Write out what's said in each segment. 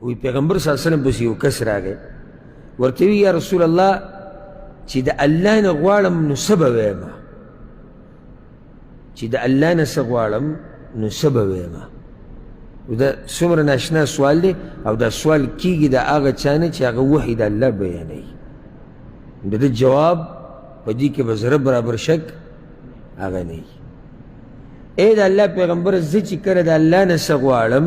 وی پیغمبر صلی اللہ علیہ وسلم بس یو کس راگئے ورته وی یا رسول الله چې د الله نه غواړم نو څه به ویمه چې د الله نه څه غواړم نو څه به ویمه دا څومره ناشنا سوال دی او دا سوال کیږي د هغه چا نه چې هغه وحی د الله بیانوي د ده جواب په دې کې به ذره برابر شک هغه نه وي ای د الله پیغمبر زه چې کله د الله نه څه غواړم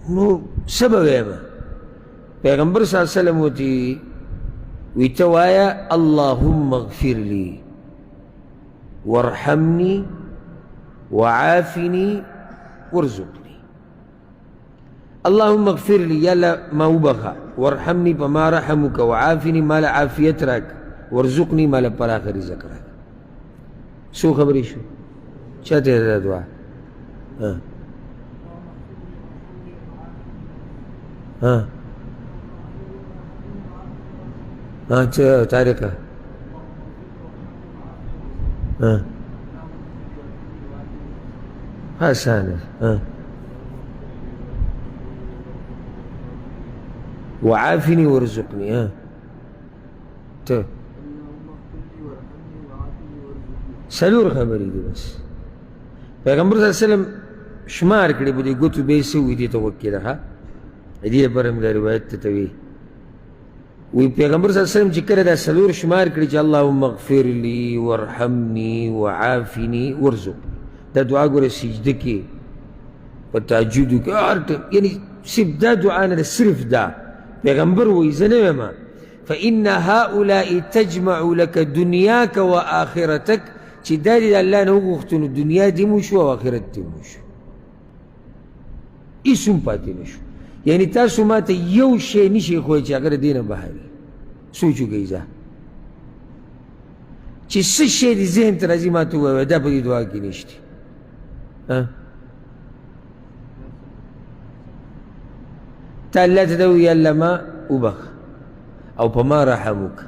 نو څه به ویمه پیغمبر صلی اللہ علیہ وسلم ہوتی ویتا وایا اللہم اغفر لی وارحمنی وعافنی وارزقنی اللہم اغفر لی یا اللہ ما وبخا وارحمنی پا ما رحمک وعافنی مالا عافیت راک وارزقنی مالا پراخ رزق راک سو خبری شو چاہتے ہیں دعا ہاں ہاں اچھا طارقہ آسان ہے وعافنی ورزقنی تو سلور خبری دی بس پیغمبر صلی اللہ علیہ وسلم شمار کړي په دې ګوتو به یې څه وي دې ته وکې ده دې لپاره مې دا روایت ته وی وی پیغمبر صلی اللہ علیہ وسلم چې کله دا سلور شمار کړي چې اللهم اغفر لی وارحمنی وعافنی وارزقنی دا دعا ګوره سجده کې په تهجدو کې هر ټیم یعنی صرف دا دعا نه ده صرف دا پیغمبر وی زه نه ویمه فإن هؤلاء تجمع لك دنیاک و آخرتک چې دا دې د الله نه وغوښتو نو دنیا دې مو شو او آخرت دې مو شو هېڅ هم پاتې نه شو یعنی تاسو ما ته یو شی نشئ ښوی چې هغه د دې نه بهر وي سوچ وکئ ځه چې څه شی دې ذهن ته راځي ما ته ووایه دا په دې دعا کې نشته ته الله ته دا ووایي الله ما وبخه او په ما رحم وکړه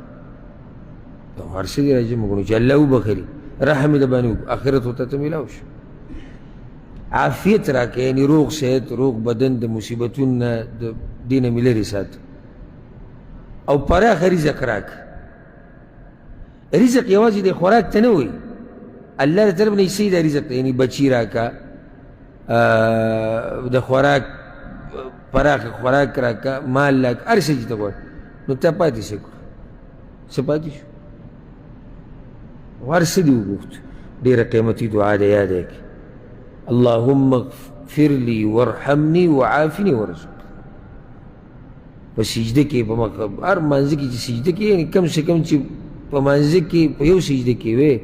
هر څه دې راجمع کړو چې الله وبخلي رحم یې د باندې وکړو آخرت ورته ته میلاو شو عافیت راکړه یعنی روغ صحت روغ بدن د مصیبتونو نه د دې نه مې لرې ساته او پراخه رزق راکړه رزق یوازې د خوراک ته نه وایي الله د طرف نه یې صحیح دا رزق ته یعنی بچي راکړه د خوراک پراخه خوراک راکړه مال راکړه هر څه چې ته غواړې نو ته پاتې څه کړو څه پاتې شو هر څه دې وغوښتو ډېره قیمتي دعا ده یاد یې کړه اللهم اغفر لی وارحمنی وعافنی ورزقنی په سجده کې په هر مانځه کې چې سجده کې یعنی کم سے کم چې په مانځه کې په یو سجده کې وې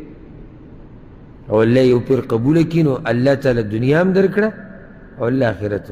او الله یو پیر قبوله کړي نو الله تعالی دنیا هم درکړه او الله آخرت